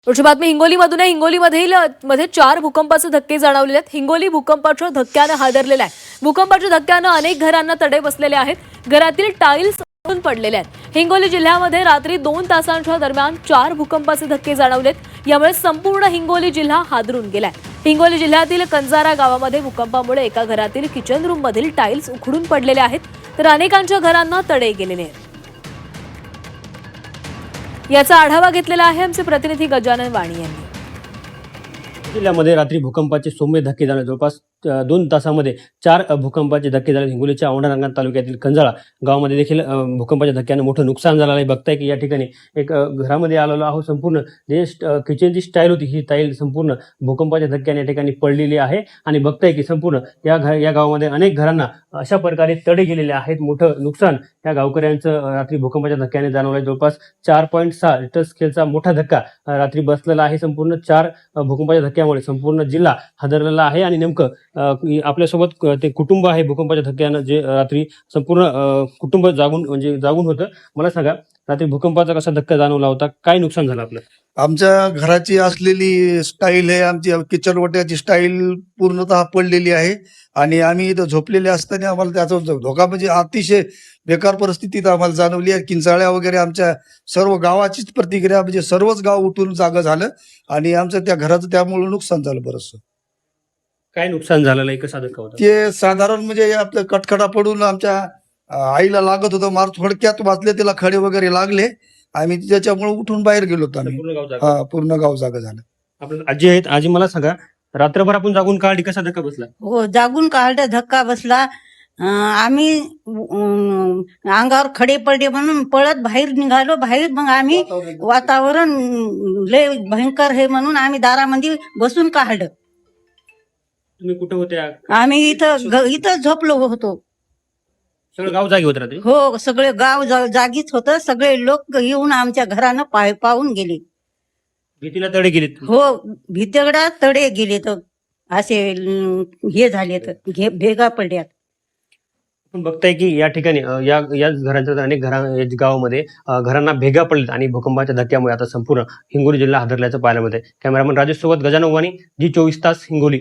पुढची बातमी हिंगोलीमधून आहे। हिंगोलीमध्ये 4 भूकंपाचे धक्के जाणवलेले आहेत। हिंगोली भूकंपाच्या धक्क्याने हादरलेला आहे। भूकंपाच्या धक्क्याने अनेक घरांना तडे बसलेले आहेत। घरातील टाइल्स उडून पडलेले आहेत। हिंगोली जिल्ह्यामध्ये रात्री 2 तासांच्या दरम्यान 4 भूकंपाचे धक्के जाणवलेत। यामुळे संपूर्ण हिंगोली जिल्हा हादरून गेलाय। हिंगोली जिल्ह्यातील कंजारा गावामध्ये भूकंपामुळे एका घरातील किचन रूम मधील टाइल्स उखडून पडलेले आहेत, तर अनेकांच्या घरांना तडे गेलेले आहेत। याचा आढावा घेतलेला आहे आमचे प्रतिनिधी गजानन वाणी यांनी। जिल्ह्यामध्ये रात्री भूकंपाचे सौम्य धक्के झाले। जवळपास 2 तासामध्ये 4 भूकंपाचे धक्के झाले। हिंगोलीच्या औंढा तालुक्यातील कंजाळा गावामध्ये देखील भूकंपाच्या धक्क्याने मोठं नुकसान झालं आहे। बघताय की या ठिकाणी एक घरामध्ये आलेलो आहोत। संपूर्ण जे किचनची स्टाईल होती ही टाईल संपूर्ण भूकंपाच्या धक्क्याने या ठिकाणी पडलेली आहे आणि बघताय की संपूर्ण या गावामध्ये अनेक घरांना अशा प्रकारे तडे गेलेले आहेत। मोठं नुकसान या गावकऱ्यांचं रात्री भूकंपाच्या धक्क्याने जाणवलं आहे। जवळपास 4.6 रिक्टर स्केलचा मोठा धक्का रात्री बसलेला आहे। संपूर्ण 4 भूकंपाच्या धक्क्यामुळे संपूर्ण जिल्हा हादरलेला आहे आणि नेमकं आपल्यासोबत ते कुटुंब आहे भूकंपाच्या धक्क्यानं जे रात्री संपूर्ण कुटुंब जागून होतं। मला सांगा, रात्री भूकंपाचा कसा धक्का जाणवला होता, काय नुकसान झालं आपलं? आमच्या घराची असलेली स्टाईल आहे, आमची किचन वट्याची स्टाईल पूर्णतः पडलेली आहे आणि आम्ही इथं झोपलेले असताना आम्हाला त्याचा धोका म्हणजे अतिशय बेकार परिस्थितीत आम्हाला जाणवली आहे। किंचाळ्या वगैरे आमच्या सर्व गावाचीच प्रतिक्रिया म्हणजे सर्वच गाव उठून जागं झालं आणि आमचं त्या घराचं त्यामुळे नुकसान झालं बरंचसं। काय नुकसान झालेलं आहे, कसा धक्का होता? ते साधारण म्हणजे आपलं कटकडा पडून आमच्या आईला लागत होतं, मार थोडक्यात वाचले, त्याला खडे वगैरे लागले। आम्ही त्याच्यामुळे उठून बाहेर गेलो होतो आम्ही। पूर्ण गाव जागं. हा, पूर्ण गाव जागं झालं। आपलं आजी आहेत, आजी मला सांगा, रात्रभर आपण जागून काढली, कसा धक्का बसला? हो, जागून काढलं, धक्का बसला। आम्ही अंगावर खडे पडले म्हणून पळत बाहेर निघालो। बाहेर मग आम्ही वातावरण लय भयंकर हे म्हणून आम्ही दारामध्ये बसून काढलं। तुम्ही कुठे होते? आम्ही इथं झोपलो होतो। सगळं गाव जागी होत रात्री? हो, सगळे गाव जागीच होतं। सगळे लोक येऊन आमच्या घरानं पाहून गेले। भीतीला तडे गेलेत? हो, भीतगडा तडे गेले, तर असे हे झाले, तर भेगा पडल्यात। आपण बघताय की या ठिकाणी या घरांच्या अनेक गावामध्ये घरांना भेगा पडलेत आणि भूकंपाच्या धक्क्यामुळे आता संपूर्ण हिंगोली जिल्हा हादरल्याचं पाहायला मिळतंय। कॅमेरामन राजेश सोबत गजानन वाणी, जी 24 तास हिंगोली।